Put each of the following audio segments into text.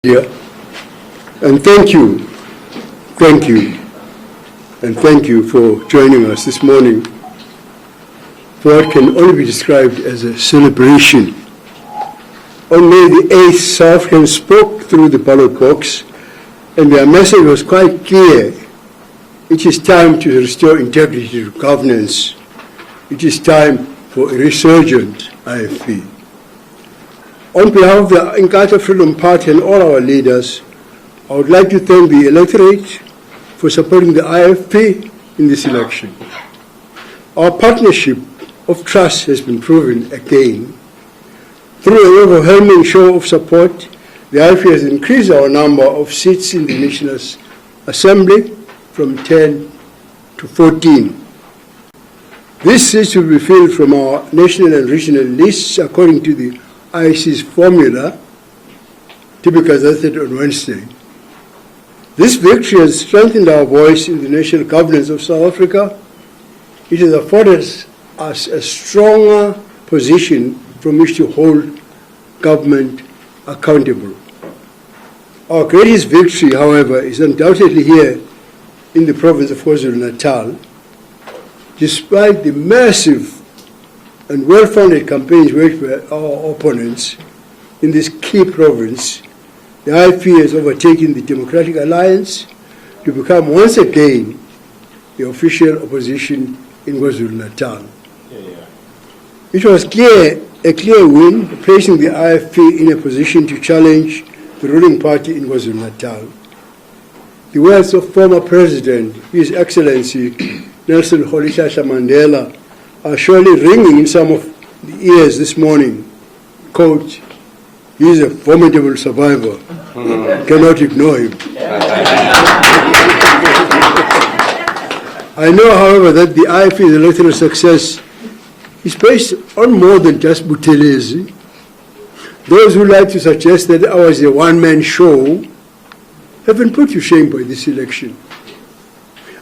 media, and thank you, and thank you for joining us this morning for what can only be described as a celebration. On May the 8th, South Africans spoke through the ballot box, and their message was quite clear. It is time to restore integrity to governance. It is time for a resurgent IFP. On behalf of the Inkatha Freedom Party and all our leaders, I would like to thank the electorate for supporting the IFP in this election. Our partnership of trust has been proven again. Through an overwhelming show of support, the IFP has increased our number of seats in the National Assembly from 10 to 14. These seats will be filled from our national and regional lists according to the IEC's formula, typically adopted on Wednesday. This victory has strengthened our voice in the national governance of South Africa. It has afforded us a stronger position from which to hold government accountable. Our greatest victory, however, is undoubtedly here in the province of KwaZulu-Natal. Despite the massive and well-founded campaigns waged by our opponents in this key province, the IFP has overtaken the Democratic Alliance to become once again the official opposition in KwaZulu-Natal. It was a clear win, placing the IFP in a position to challenge the ruling party in KwaZulu-Natal. The words of former President, His Excellency Nelson Rolihlahla Mandela, are surely ringing in some of the ears this morning. Quote, "He is a formidable survivor. Cannot ignore him." I know, however, that the IFP's electoral success is based on more than just Buthelezi. Those who like to suggest that I was a one-man show have been put to shame by this election.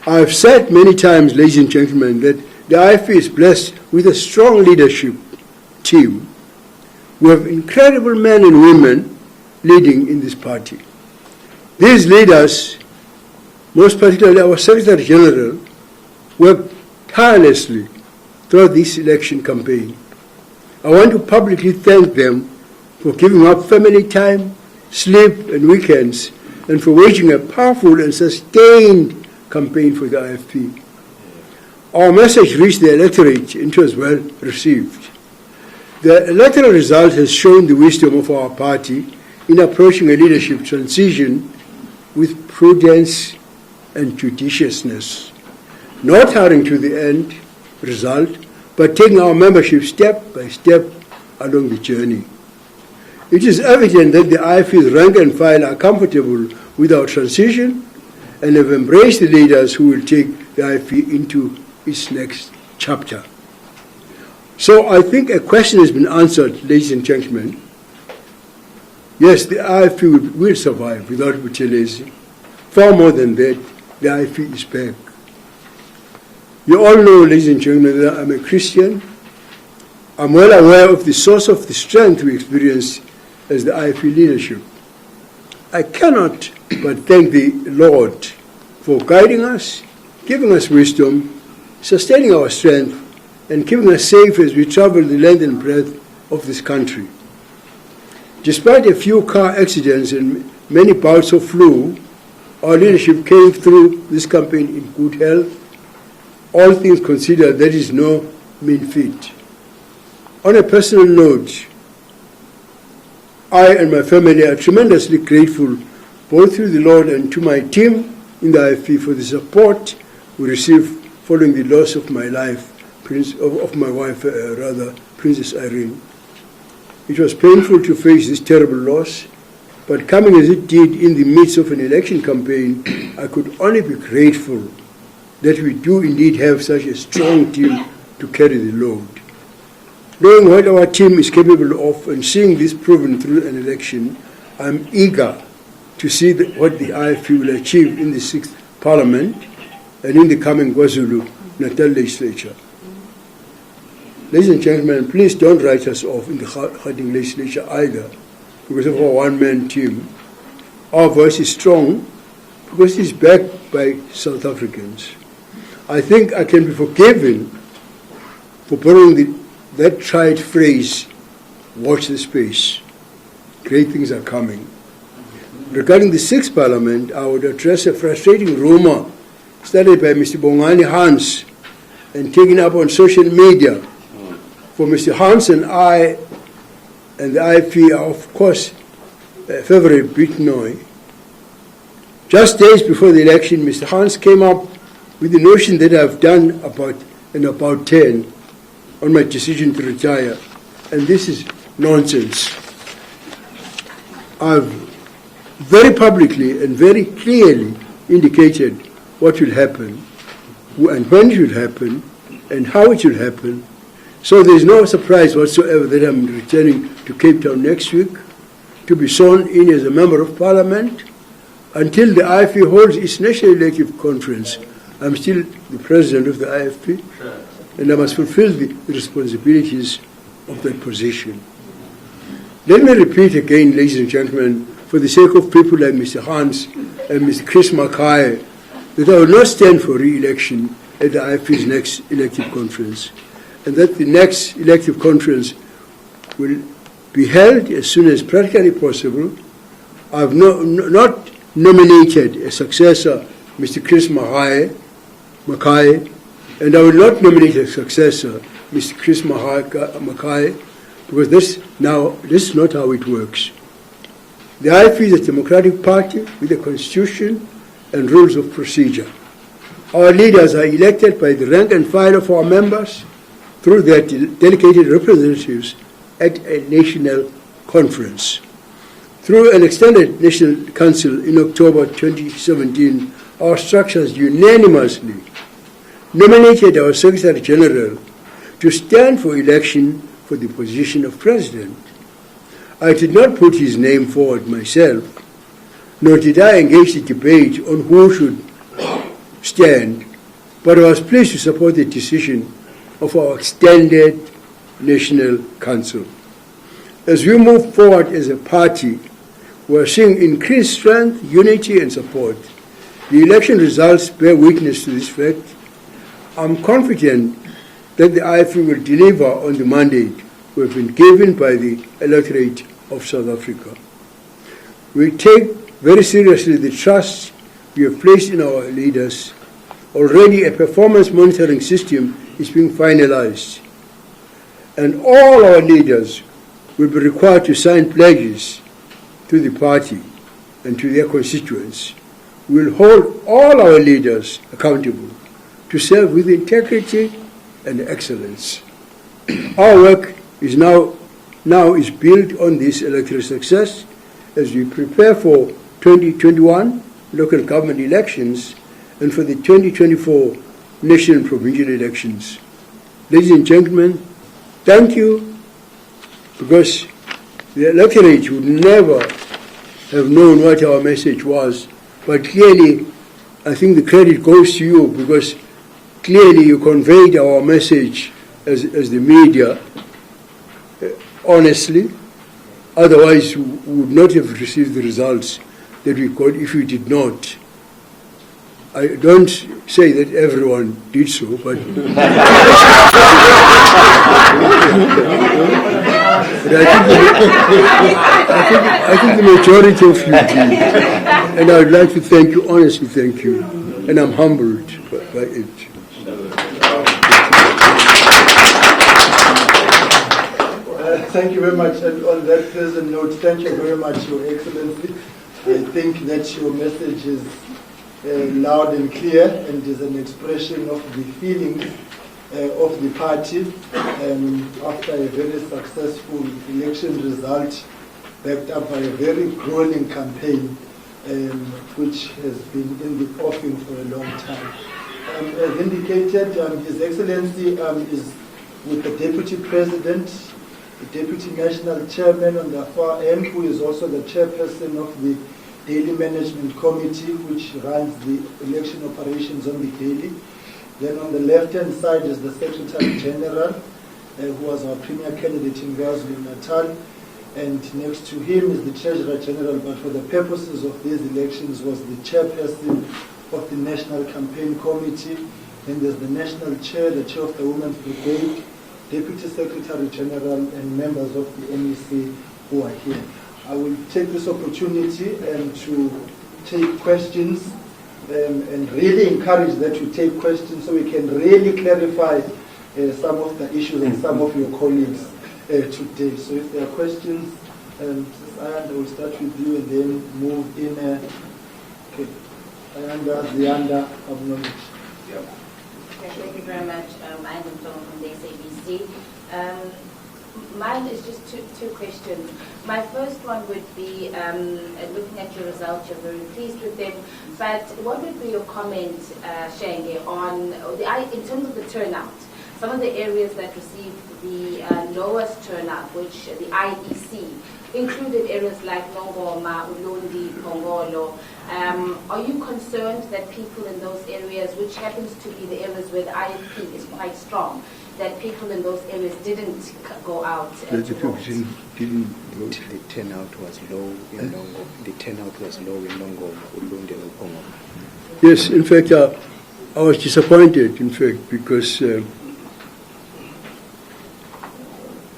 I have said many times, ladies and gentlemen, that the IFP is blessed with a strong leadership team. We have incredible men and women leading in this party. These leaders, most particularly our Secretary General, worked tirelessly throughout this election campaign. I want to publicly thank them for giving up family time, sleep, and weekends, and for waging a powerful and sustained campaign for the IFP. Our message reached the electorate and it was well received. The electoral result has shown the wisdom of our party in approaching a leadership transition with prudence and judiciousness, not hurrying to the end result, but taking our membership step by step along the journey. It is evident that the IFP's rank and file are comfortable with our transition and have embraced the leaders who will take the IFP into its next chapter. So I think a question has been answered, ladies and gentlemen. Yes, the IFP will survive without Buthelezi. Far more than that, the IFP is back. You all know, ladies and gentlemen, that I'm a Christian. I'm well aware of the source of the strength we experience as the IFP leadership. I cannot but thank the Lord for guiding us, giving us wisdom, sustaining our strength, and keeping us safe as we travel the length and breadth of this country. Despite a few car accidents and many bouts of flu, our leadership came through this campaign in good health. All things considered, that is no mean feat. On a personal note, I and my family are tremendously grateful both to the Lord and to my team in the IFP for the support we received following the loss of my wife, Princess Irene. It was painful to face this terrible loss, but coming as it did in the midst of an election campaign, I could only be grateful that we do indeed have such a strong team to carry the load. Knowing what our team is capable of and seeing this proven through an election, I'm eager to see what the IFP will achieve in the 6th Parliament and in the coming KwaZulu-Natal legislature. Ladies and gentlemen, please don't write us off in the Gauteng legislature either because of our one-man team. our voice is strong because it is backed by South Africans. I think I can be forgiven for borrowing that tried phrase, watch the space. Great things are coming. Regarding the sixth parliament, I would address a frustrating rumor started by Mr. Bongani Hans and taken up on social media. For Mr. Hans and I and the IFP are, of course, favorite Bitnoy. Just days before the election, Mr. Hans came up with the notion that I've done about 10 on my decision to retire. And this is nonsense. I've very publicly and very clearly indicated what will happen and when it will happen and how it will happen. So there's no surprise whatsoever that I'm returning to Cape Town next week to be sworn in as a member of parliament. Until the IFP holds its national elective conference, I'm still the president of the IFP, and I must fulfill the responsibilities of that position. Let me repeat again, ladies and gentlemen, for the sake of people like Mr. Hans and Mr. Chris Mackay, that I will not stand for re-election at the IFP's next elective conference, and that the next elective conference will be held as soon as practically possible. I have not nominated a successor, Mr. Chris Mackay, and I will not nominate a successor, Mr. Chris Mackay, because this is not how it works. The IFP is a democratic party with a constitution and rules of procedure. Our leaders are elected by the rank and file of our members through their delegated representatives at a national conference. Through an extended National Council in October 2017, our structures unanimously nominated our Secretary General to stand for election for the position of President. I did not put his name forward myself, nor did I engage the debate on who should stand, but I was pleased to support the decision of our extended National Council. As we move forward as a party, we are seeing increased strength, unity, and support. The election results bear witness to this fact. I'm confident that the IFP will deliver on the mandate we have been given by the electorate of South Africa. We take very seriously the trust we have placed in our leaders. Already a performance monitoring system is being finalized, and all our leaders will be required to sign pledges to the party and to their constituents. We will hold all our leaders accountable to serve with integrity and excellence. Our work is now is built on this electoral success as we prepare for 2021 local government elections and for the 2024 national and provincial elections. Ladies and gentlemen, thank you, because the electorate would never have known what our message was, but clearly I think the credit goes to you, because clearly you conveyed our message as the media honestly. Otherwise we would not have received the results that we got if we did not. I don't say that everyone did so, but, but I think the majority of you did. And I would like to thank you, honestly thank you. And I'm humbled by it. Thank you very much. And on that pleasant note, thank you very much, Your Excellency. I think that your message is loud and clear and is an expression of the feelings of the party after a very successful election result backed up by a very grueling campaign which has been in the offing for a long time. As indicated, His Excellency is with the Deputy President, the Deputy National Chairman on the far end, who is also the chairperson of the Daily Management Committee, which runs the election operations on the daily. Then on the left-hand side is the Secretary General, who was our premier candidate in KwaZulu-Natal. and next to him is the Treasurer General, but for the purposes of these elections was the Chairperson of the National Campaign Committee, and there's the National Chair, the Chair of the Women's Brigade, Deputy Secretary General, and members of the MEC who are here. I will take this opportunity to take questions and really encourage that you take questions so we can really clarify some of the issues and some of your colleagues today. So if there are questions, Mrs. Ayanda, we'll start with you and then move in. Okay, Ayanda, Zianda, of knowledge. Yeah. Okay, thank you very much. I'm from the SABC. Mine is just two questions. My first one would be, looking at your results, you're very pleased with them, but what would be your comment, Shenge, on in terms of the turnout? Some of the areas that received the lowest turnout, which the IEC included areas like Nongoma, Ulundi, Pongolo. Are you concerned that people in those areas, which happens to be the areas where the IFP is quite strong, that people in those areas didn't go out to vote? Didn't vote. The turnout was low in Nongo. The turnout was low in Nongo, Ulundi, and Pongo. Yes, in fact, I was disappointed, in fact, because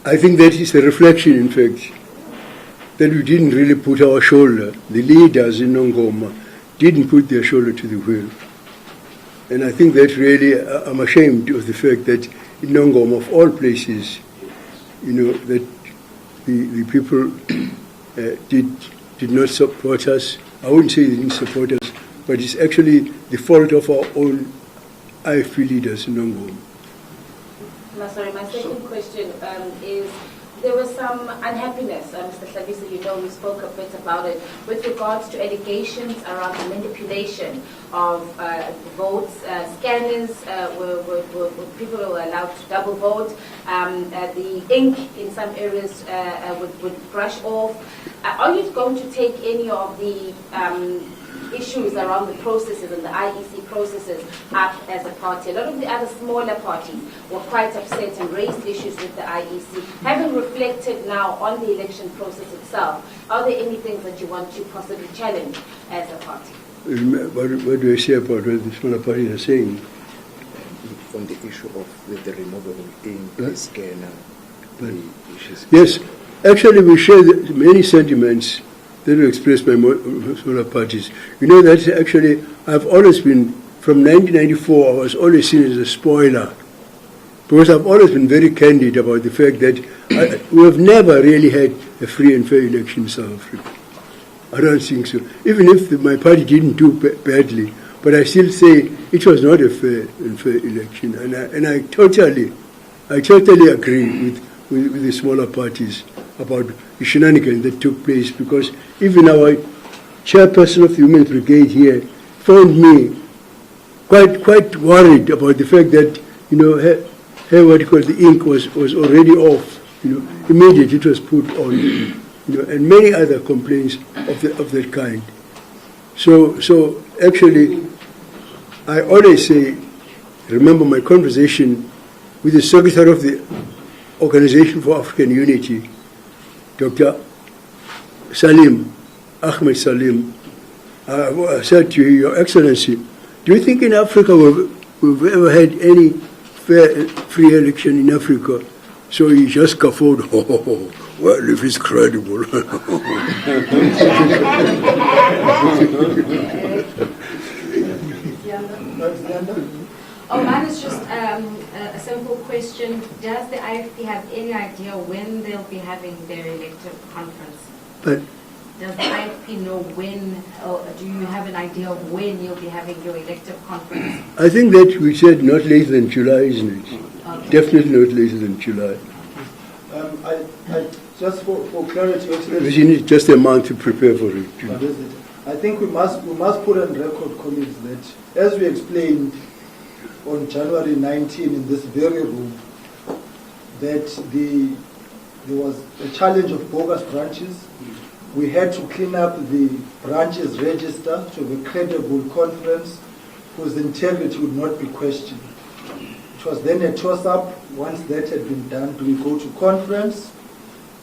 I think that is a reflection, in fact, that we didn't really put our shoulder. The leaders in Nongoma didn't put their shoulder to the wheel. And I think that really, I'm ashamed of the fact that in Nongoma, of all places, that the people did not support us. I wouldn't say they didn't support us, but it's actually the fault of our own IFP leaders in Nongoma. Sorry, my second question is, there was some unhappiness, Mr. Hlabisa, we spoke a bit about it, with regards to allegations around the manipulation of votes. Scanners, were people were allowed to double vote. The ink in some areas would brush off. Are you going to take any of the issues around the processes and the IEC processes up as a party? A lot of the other smaller parties were quite upset and raised issues with the IEC. Having reflected now on the election process itself, are there any things that you want to possibly challenge as a party? What do I say about what the smaller parties are saying? On the issue of the removable ink, the scanner, the issues. Yes, actually we share many sentiments that were expressed by smaller parties. You know that actually I've always been, from 1994, I was always seen as a spoiler, because I've always been very candid about the fact that we have never really had a free and fair election in South Africa. I don't think so. Even if my party didn't do badly, but I still say it was not a fair and fair election. And I totally agree with the smaller parties about the shenanigans that took place, because even our chairperson of the Women's Brigade here found me quite worried about the fact that, her what you call the ink was already off, immediately it was put on, and many other complaints of that kind. So actually, I always say, remember my conversation with the Secretary of the Organization for African Unity, Dr. Salim, Ahmed Salim. I said to you, Your Excellency, do you think in Africa we've ever had any fair, free election in Africa? So he just guffawed, well, if it's credible. Mine is just a simple question. Does the IFP have any idea when they'll be having their elective conference? But does the IFP know when, or do you have an idea of when you'll be having your elective conference? I think that we said not later than July, isn't it? Okay. Definitely not later than July. I just for clarity, We need just a month to prepare for it. I think we must put on record, colleagues, that as we explained on January 19 in this very room, that there was a challenge of bogus branches. We had to clean up the branches register to have a credible conference whose integrity would not be questioned. It was then a toss-up. Once that had been done, do we go to conference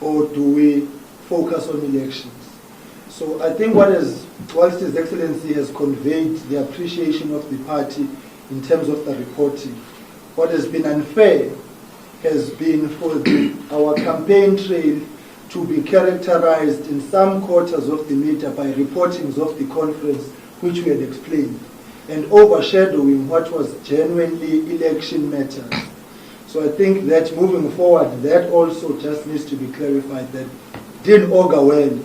or do we focus on elections. So I think whilst His Excellency has conveyed the appreciation of the party in terms of the reporting, what has been unfair has been for our campaign trail to be characterized in some quarters of the media by reportings of the conference, which we had explained, and overshadowing what was genuinely election matters. So I think that moving forward, that also just needs to be clarified, that didn't augur well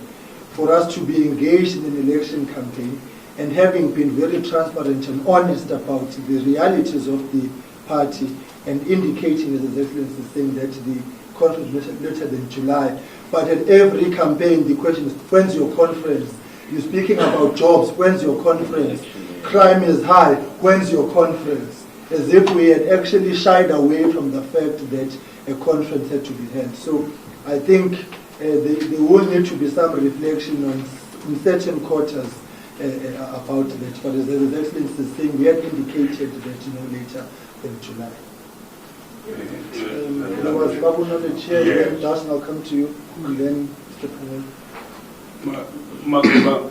for us to be engaged in an election campaign and having been very transparent and honest about the realities of the party and indicating, as His Excellency is saying, that the conference later than July. But at every campaign, the question is, when's your conference? You're speaking about jobs, when's your conference? Crime is high, when's your conference? As if we had actually shied away from the fact that a conference had to be held. So I think there will need to be some reflection on in certain quarters about that. But as His Excellency is saying, we had indicated that later than July. There was Babu on the chair, then Dawson, I'll come to you, and then Mr. Panel. Makuba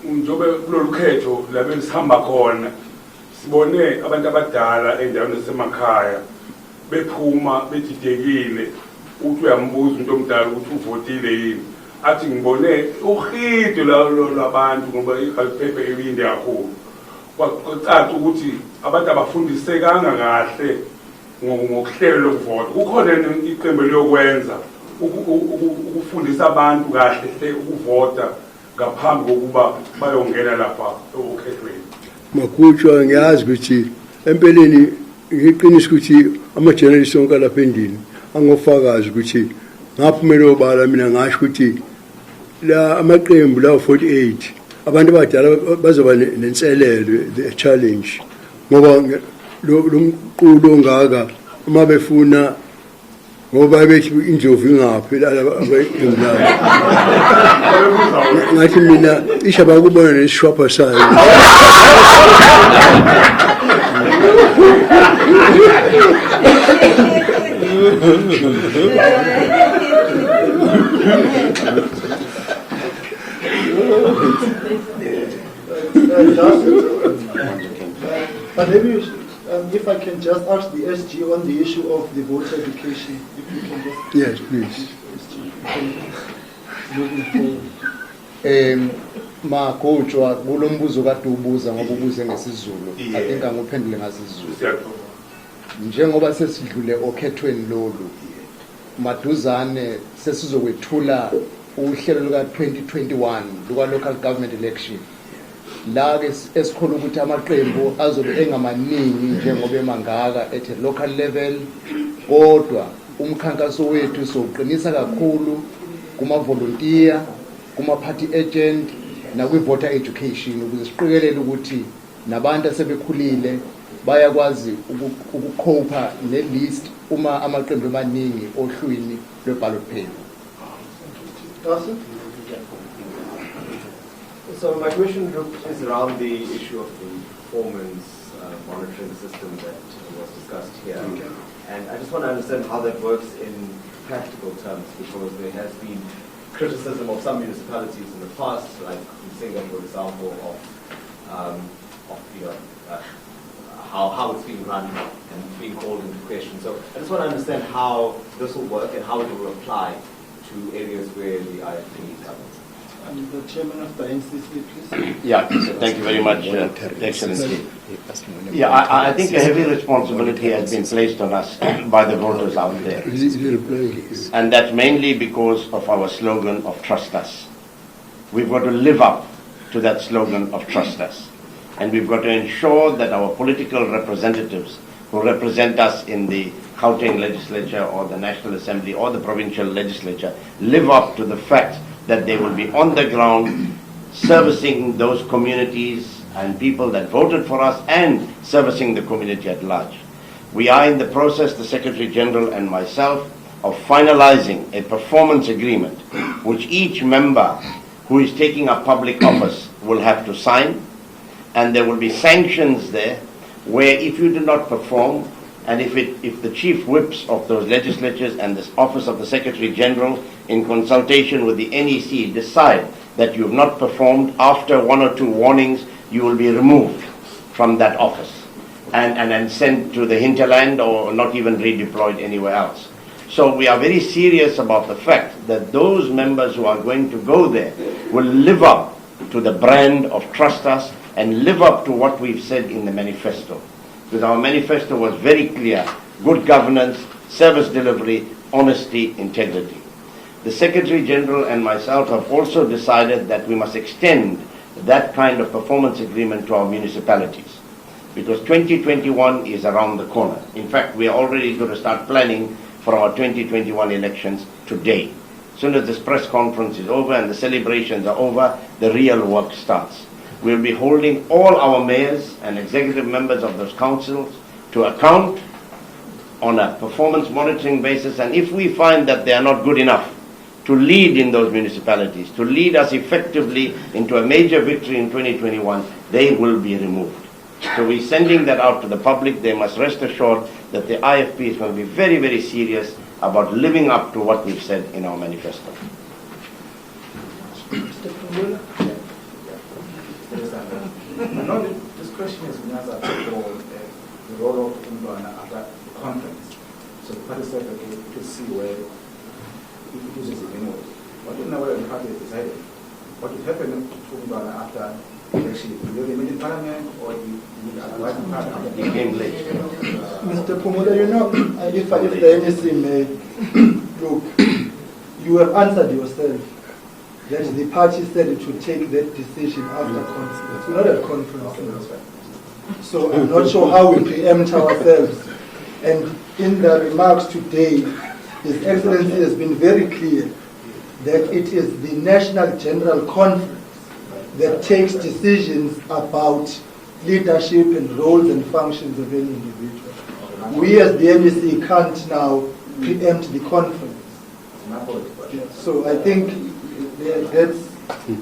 njobe kulolu khetho labe sihamba khona sibone abantu abadala endaweni zasemakhaya bephuma bedidekile uthi uyambuza umuntu omdala ukuthi uvotile yini athi ngibone uhido labantu ngoba iphepha elinde kakhulu kwacaca ukuthi abantu abafundisekanga kahle ngokuhlelo lokuvota kukhona iqembu lokwenza ukufundisa abantu kahle ukuvota ngaphambi kokuba bayongena lapha okukhethweni. Makhutshwa ngiyazi ukuthi empeleni ngiqinisa ukuthi ama-journalist onke lapha endini angofakazi ukuthi ngaphumela obala mina ngasho ukuthi la amaqembu lawo 48 abantu abadala bazoba nenselelo, the challenge, ngoba lo mqulo ongaka uma befuna ngoba bethi indlovu ingaphi abeqembu labo ngathi mina isha bakubona nesishwapha sayo. But maybe if I can just ask the SG on the issue of the voter education, if you can just... Yes, please. Moving forward. Makhutshwa kulombuzo kade ubuza ngoba ubuze ngesizulu, I think anguphendule ngasizulu. Njengoba sesidlule okhethweni lolu maduzane sesizokwethula uhlelo luka 2021 luka local government election, la ke esikhona ukuthi amaqembu azobe engamaningi njengoba emangaka at local level, kodwa umkhankaso wethu soqinisa kakhulu kuma volunteer, kuma party agent na kwi voter education ukuze siqikelele ukuthi nabantu asebekhulile bayakwazi ukukhopa ne list uma amaqembu amaningi ohlwini lwe ballot paper. Dawson? So my question is around the issue of the performance monitoring system that was discussed here. Okay. And I just want to understand how that works in practical terms, because there has been criticism of some municipalities in the past, like in Singapore, for example, of how it's being run and being called into question. So I just want to understand how this will work and how it will apply to areas where the IFP governs. And the chairman of the NCC, please. Yeah, thank you very much, Excellency. Yeah, I think a heavy responsibility has been placed on us by the voters out there. And that's mainly because of our slogan of trust us. We've got to live up to that slogan of trust us. And we've got to ensure that our political representatives who represent us in the Gauteng legislature or the National Assembly or the provincial legislature live up to the fact that they will be on the ground servicing those communities and people that voted for us and servicing the community at large. We are in the process, the Secretary General and myself, of finalizing a performance agreement which each member who is taking up public office will have to sign, and there will be sanctions there where if you do not perform, And if the chief whips of those legislatures and the office of the Secretary General, in consultation with the NEC, decide that you have not performed, after 1 or 2 warnings, you will be removed from that office and sent to the hinterland or not even redeployed anywhere else. So we are very serious about the fact that those members who are going to go there will live up to the brand of Trust Us and live up to what we've said in the manifesto. Because our manifesto was very clear: good governance, service delivery, honesty, integrity. The Secretary General and myself have also decided that we must extend that kind of performance agreement to our municipalities, because 2021 is around the corner. In fact, we are already going to start planning for our 2021 elections today. As soon as this press conference is over and the celebrations are over, the real work starts. We'll be holding all our mayors and executive members of those councils to account on a performance monitoring basis, and if we find that they are not good enough to lead in those municipalities, to lead us effectively into a major victory in 2021, they will be removed. So we're sending that out to the public. They must rest assured that the IFP is going to be very, very serious about living up to what we've said in our manifesto. No, this question is answered for the role of Umbrana after the conference. So the party said, okay, to see where it uses it anyway. But in our the party has decided what will happen to Umbrana after election. Will they remain in parliament or will advise the party after the game late? Mr. Pumula, you know, if the NEC may look, you have answered yourself that the party said it should take that decision after conference, not at conference. So I'm not sure how we preempt ourselves. And in the remarks today, His Excellency has been very clear that it is the National General Conference that takes decisions about leadership and roles and functions of any individual. We as the NEC can't now preempt the conference. So I think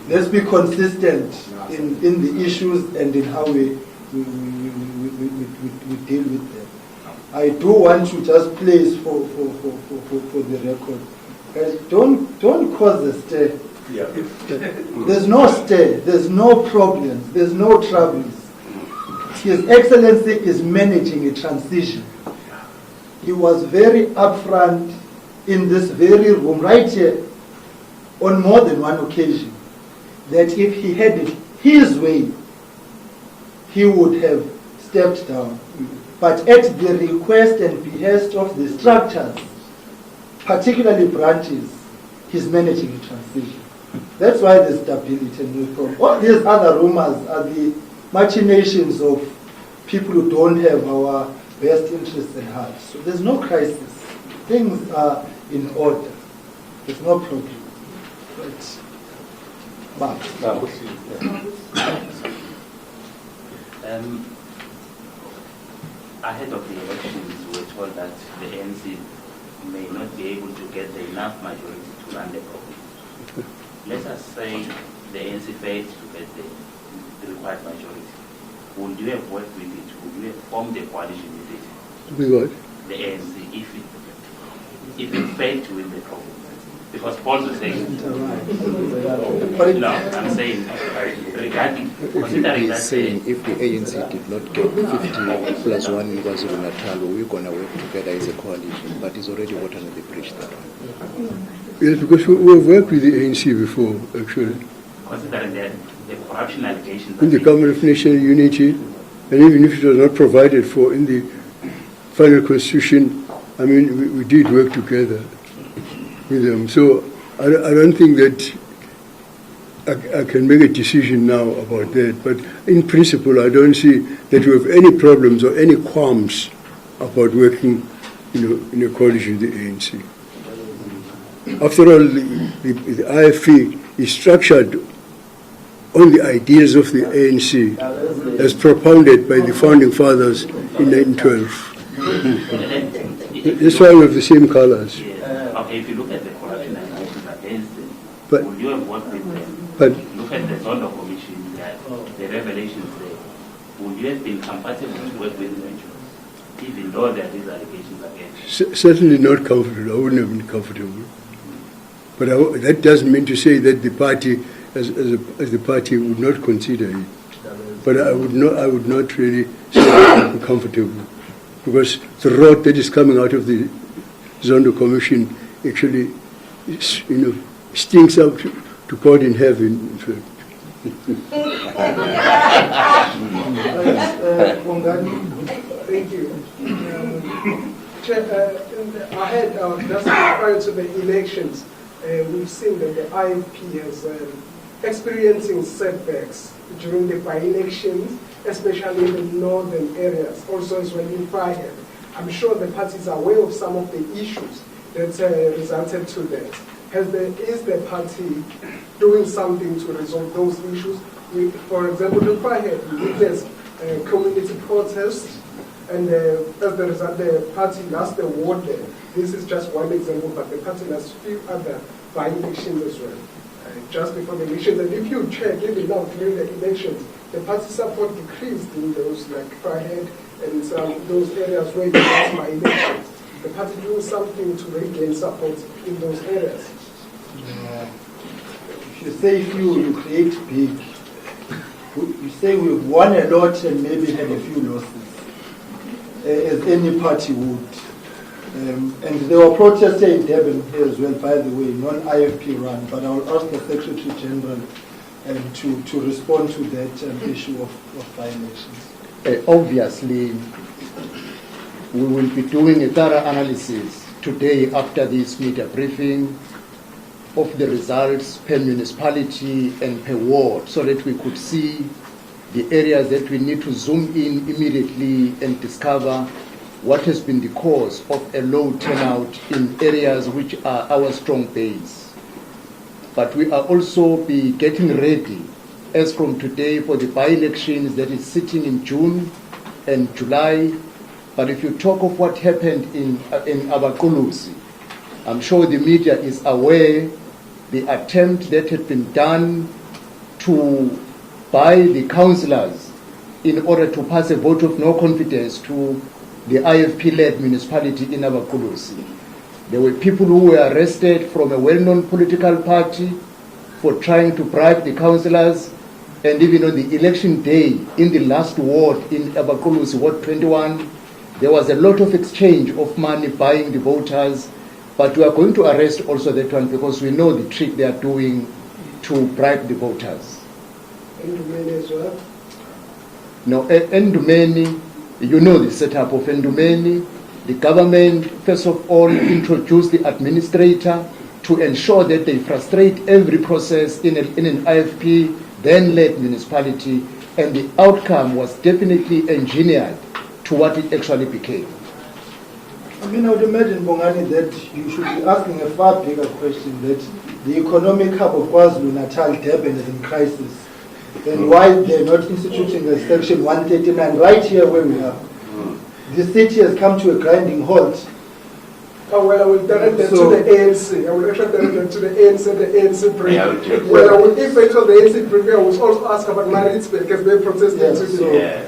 let's be consistent in the issues and in how we deal with them. I do want to just place for the record, guys, don't cause a stir. Yeah. There's no stir, there's no problems, there's no troubles. His Excellency is managing a transition. He was very upfront in this very room, right here, on more than one occasion, that if he had it his way, he would have stepped down. But at the request and behest of the structures, particularly branches, he's managing a transition. That's why there's stability and no problem. All these other rumors are the machinations of people who don't have our best interests at heart. So there's no crisis. Things are in order. There's no problem. Right. Mark. Ahead of the elections, we were told that the ANC may not be able to get enough majority to run the program. Let us say the ANC fails to get the required majority. Would you have worked with it? Would you have formed a coalition with it? With what? The ANC, if it failed to win the program. Because Paul was saying, no, I'm saying, regarding, considering that... saying if the ANC did not get 50 plus 1 in KwaZulu-Natal, we're going to work together as a coalition, but it's already water under the bridge, that one. Yes, because we've worked with the ANC before, actually. Considering the corruption allegations... In the Government of National Unity, and even if it was not provided for in the final constitution, I mean, we did work together with them. So I don't think that I can make a decision now about that. But in principle, I don't see that we have any problems or any qualms about working, in a coalition with the ANC. After all, the IFP is structured on the ideas of the ANC as propounded by the founding fathers in 1912. That's why we have the same colors. Okay, if you look at the corruption allegations against them, But- would you have worked with them? But Look at the Zondo Commission, the revelations there. Would you have been compatible to work with them? even though there are these allegations against. Certainly not comfortable. I wouldn't have been comfortable. But that doesn't mean to say that the party, as the party, would not consider it. But I would not really say I'm comfortable, because the rot that is coming out of the Zondo Commission actually, stinks out to God in heaven. In fact. Thank you. Ahead, just prior to the elections, we've seen that the IFP is experiencing setbacks during the by-elections, especially in the northern areas, also as well in Freiheit. I'm sure the parties are aware of some of the issues that resulted to that. Is the party doing something to resolve those issues? For example, in Freiheit, we witnessed community protests, and as a result, the party lost the ward there. This is just one example, but the party lost a few other by-elections as well. Just before the elections, and if you check, even now during the elections, the party support decreased in those like Freiheit and those areas where you lost by-elections. The party doing something to regain support in those areas. If you say few, you create big. You say we've won a lot and maybe had a few losses, as any party would. And there were protests in Durban here as well, by the way, non-IFP run, but I will ask the Secretary General to respond to that issue of by-elections. Obviously, we will be doing a thorough analysis today after this media briefing of the results per municipality and per ward, so that we could see the areas that we need to zoom in immediately and discover what has been the cause of a low turnout in areas which are our strong base. But we are also be getting ready as from today for the by-elections that is sitting in June and July. But if you talk of what happened in Abakulusi, I'm sure the media is aware the attempt that had been done to buy the councillors in order to pass a vote of no confidence to the IFP-led municipality in Abakulusi. There were people who were arrested from a well-known political party for trying to bribe the councillors, and even on the election day in the last ward in Abakulusi, Ward 21, there was a lot of exchange of money buying the voters, but we are going to arrest also that one because we know the trick they are doing to bribe the voters. Ndumeni as well? No, Ndumeni, you know the setup of Ndumeni. The government, first of all, introduced the administrator to ensure that they frustrate every process in an IFP, then-led municipality, and the outcome was definitely engineered to what it actually became. I mean, I would imagine, Bongani, that you should be asking a far bigger question, that the economic hub of KwaZulu-Natal, Durban, is in crisis. Then why they're not instituting a Section 139 right here where we are? The city has come to a grinding halt. Oh, well, I will direct that to the ANC. I will actually direct that to the ANC, briefing. Well, if I told the ANC briefing, I will also ask about Maritzburg because they protested today.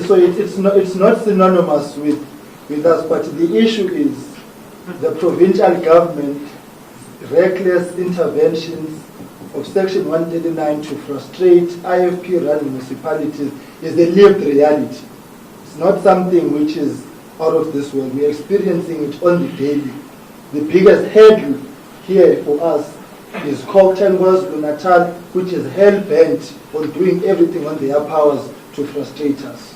So it's not synonymous with us, but the issue is the provincial government reckless interventions of Section 139 to frustrate IFP-run municipalities is a lived reality. It's not something which is out of this world. We're experiencing it on the daily. The biggest hurdle here for us is KwaZulu-Natal, which is hell-bent on doing everything on their powers to frustrate us.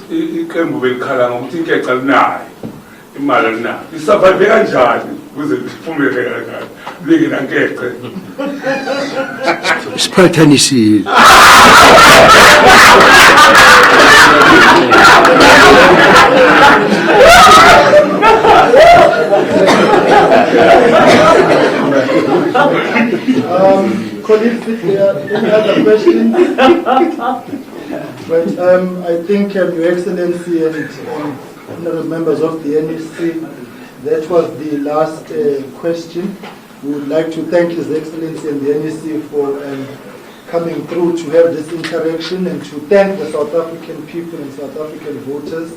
iqembu belikhala ngokuthi inkece alinayo imali alinayo lisurvive kanjani ukuze liphumelele kanjani lingenankece Siphathanisile. Colleagues, if there are any other questions? But I think Your Excellency and honorable members of the NEC, that was the last question. We would like to thank His Excellency and the NEC for coming through to have this interaction and to thank the South African people and South African voters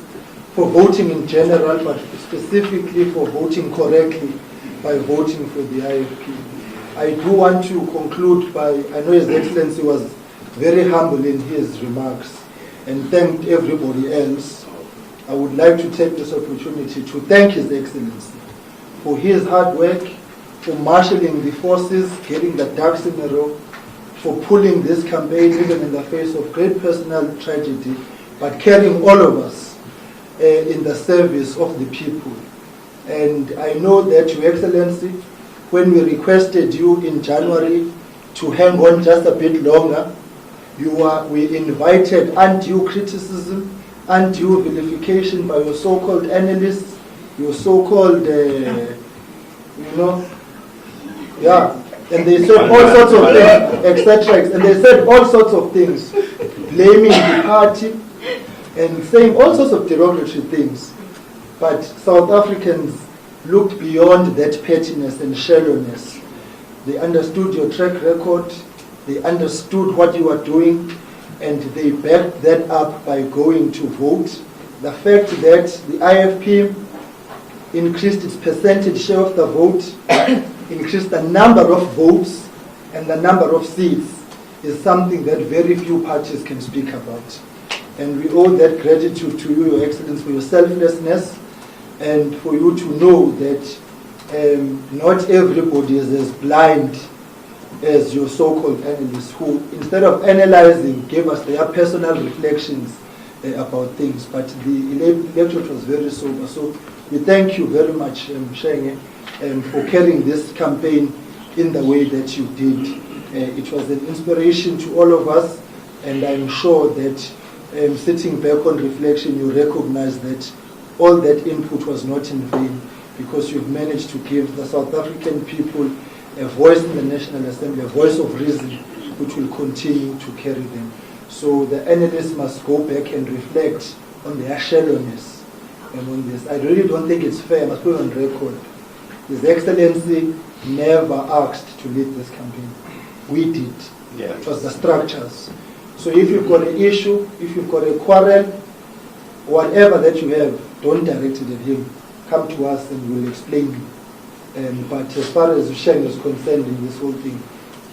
for voting in general, but specifically for voting correctly by voting for the IFP. I do want to conclude by, I know His Excellency was very humble in his remarks and thanked everybody else. I would like to take this opportunity to thank His Excellency for his hard work, for marshalling the forces, getting the ducks in a row, for pulling this campaign even in the face of great personal tragedy, but carrying all of us in the service of the people. And I know that, Your Excellency, when we requested you in January to hang on just a bit longer, we invited undue criticism, undue vilification by your so-called analysts, your so-called, and they said all sorts of things, etc. And they said all sorts of things, blaming the party and saying all sorts of derogatory things. But South Africans looked beyond that pettiness and shallowness. They understood your track record, they understood what you are doing, and they backed that up by going to vote. The fact that the IFP increased its percentage share of the vote, increased the number of votes and the number of seats is something that very few parties can speak about. And we owe that gratitude to you, Your Excellency, for your selflessness and for you to know that not everybody is as blind as your so-called analysts who, instead of analyzing, gave us their personal reflections about things. But the electorate was very sober. So we thank you very much, Shenge, for carrying this campaign in the way that you did. It was an inspiration to all of us, and I'm sure that sitting back on reflection, you recognize that all that input was not in vain, because you've managed to give the South African people a voice in the National Assembly, a voice of reason, which will continue to carry them. So the analysts must go back and reflect on their shallowness on this. I really don't think it's fair. I must put it on record. His Excellency never asked to lead this campaign. We did. Yeah. It was the structures. So if you've got an issue, if you've got a quarrel, whatever that you have, don't direct it at him. Come to us and we'll explain. But as far as Sheng is concerned in this whole thing,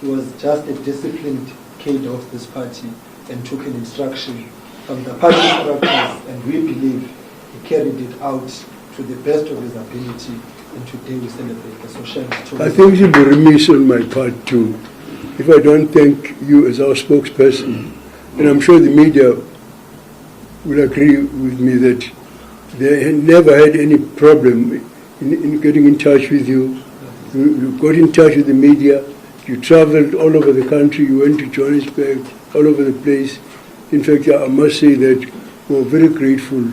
he was just a disciplined cadre of this party and took an instruction from the party structures, and we believe he carried it out to the best of his ability, and today we celebrate the social. I think it would be remiss on my part too if I don't thank you as our spokesperson, and I'm sure the media will agree with me that they never had any problem in getting in touch with you. You got in touch with the media, you traveled all over the country, you went to Johannesburg, all over the place. In fact, I must say that we're very grateful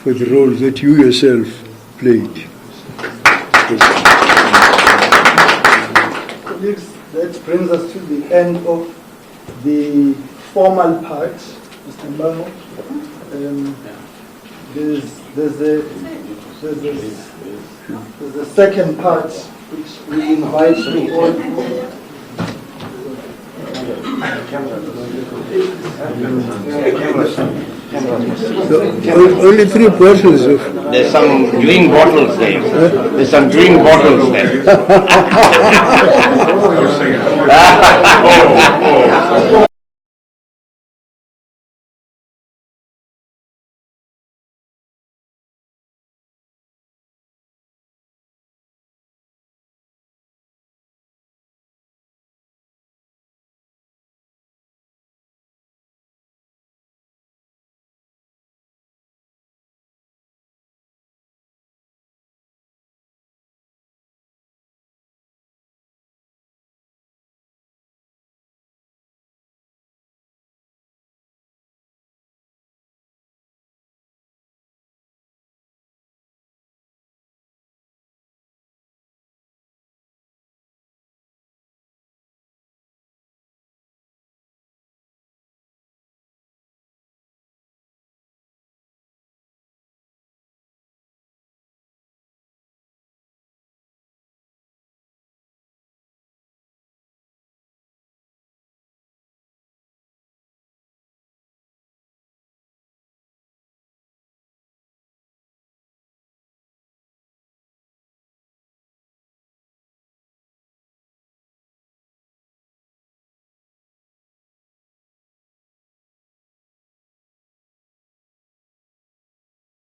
for the role that you yourself played. Colleagues, that brings us to the end of the formal part. Mr. Mbango, there's a second part which we invite you all. So, only 3 bottles of... There's some green bottles there. There's some green bottles there.